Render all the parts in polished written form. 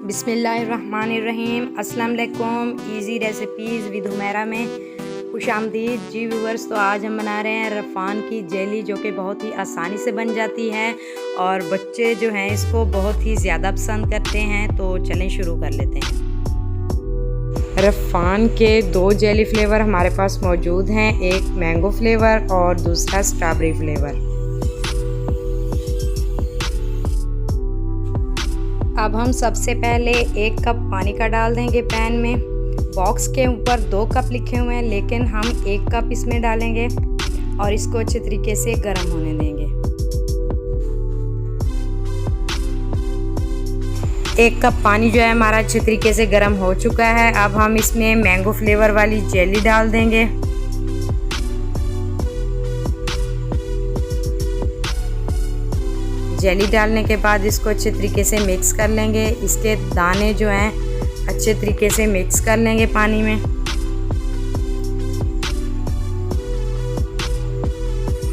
बिस्मिल्लाहिर्रहमानिर्रहीम। अस्सलाम वालेकुम। इजी रेसिपीज़ विद हुमैरा में खुशामदीद जी व्यूअर्स। तो आज हम बना रहे हैं रफ़ान की जेली, जो कि बहुत ही आसानी से बन जाती है और बच्चे जो हैं इसको बहुत ही ज़्यादा पसंद करते हैं। तो चलें शुरू कर लेते हैं। रफ़ान के 2 जेली फ्लेवर हमारे पास मौजूद हैं, एक मैंगो फ्लेवर और दूसरा स्ट्रॉबेरी फ्लेवर। अब हम सबसे पहले 1 कप पानी का डाल देंगे पैन में। बॉक्स के ऊपर 2 कप लिखे हुए हैं, लेकिन हम 1 कप इसमें डालेंगे और इसको अच्छे तरीके से गर्म होने देंगे। 1 कप पानी जो है हमारा अच्छे तरीके से गर्म हो चुका है। अब हम इसमें मैंगो फ्लेवर वाली जेली डाल देंगे। जेली डालने के बाद इसको अच्छे तरीके से मिक्स कर लेंगे। इसके दाने जो हैं अच्छे तरीके से मिक्स कर लेंगे पानी में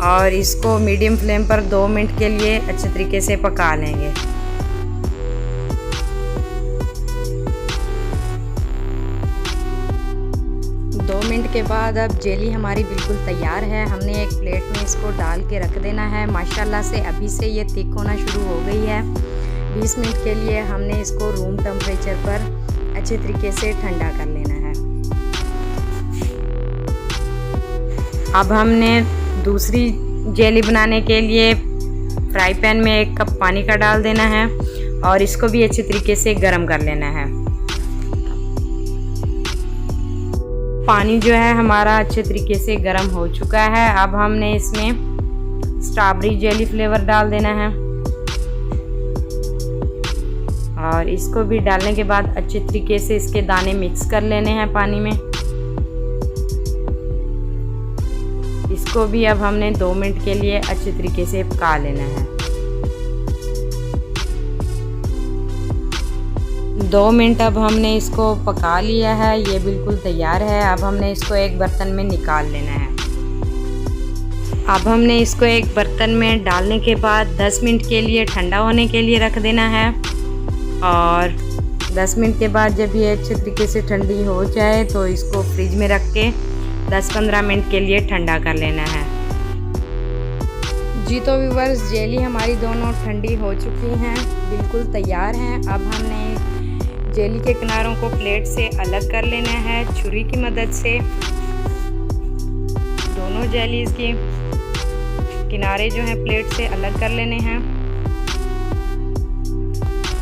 और इसको मीडियम फ्लेम पर 2 मिनट के लिए अच्छे तरीके से पका लेंगे। मिनट के बाद अब जेली हमारी बिल्कुल तैयार है। हमने एक प्लेट में इसको डाल के रख देना है। माशाल्लाह से अभी से ये थिक होना शुरू हो गई है। 20 मिनट के लिए हमने इसको रूम टेम्परेचर पर अच्छे तरीके से ठंडा कर लेना है। अब हमने दूसरी जेली बनाने के लिए फ्राई पैन में 1 कप पानी का डाल देना है और इसको भी अच्छे तरीके से गर्म कर लेना है। पानी जो है हमारा अच्छे तरीके से गर्म हो चुका है। अब हमने इसमें स्ट्रॉबेरी जेली फ्लेवर डाल देना है और इसको भी डालने के बाद अच्छे तरीके से इसके दाने मिक्स कर लेने हैं पानी में। इसको भी अब हमने 2 मिनट के लिए अच्छे तरीके से पका लेना है। 2 मिनट अब हमने इसको पका लिया है, ये बिल्कुल तैयार है। अब हमने इसको एक बर्तन में निकाल लेना है। अब हमने इसको एक बर्तन में डालने के बाद 10 मिनट के लिए ठंडा होने के लिए रख देना है और 10 मिनट के बाद जब ये अच्छे तरीके से ठंडी हो जाए तो इसको फ्रिज में रख के 10-15 मिनट के लिए ठंडा कर लेना है। जी तो व्यूअर्स, जेली हमारी दोनों ठंडी हो चुकी हैं, बिल्कुल तैयार हैं। अब हमने जेली के किनारों को प्लेट से अलग कर लेना है छुरी की मदद से। दोनों जेलीज़ के किनारे जो हैं प्लेट से अलग कर लेने हैं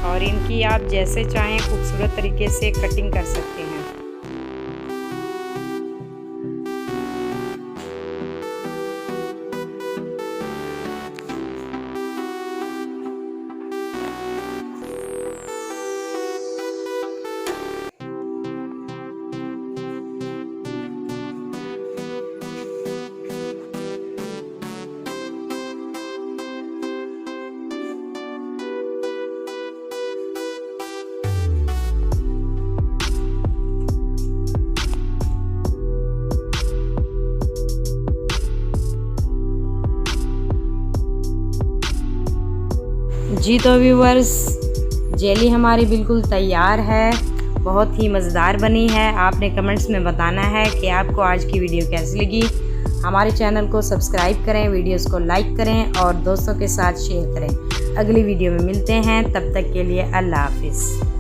और इनकी आप जैसे चाहें खूबसूरत तरीके से कटिंग कर सकते हैं। जी तो व्यूअर्स, जेली हमारी बिल्कुल तैयार है, बहुत ही मज़ेदार बनी है। आपने कमेंट्स में बताना है कि आपको आज की वीडियो कैसी लगी। हमारे चैनल को सब्सक्राइब करें, वीडियोस को लाइक करें और दोस्तों के साथ शेयर करें। अगली वीडियो में मिलते हैं, तब तक के लिए अल्लाह हाफिज़।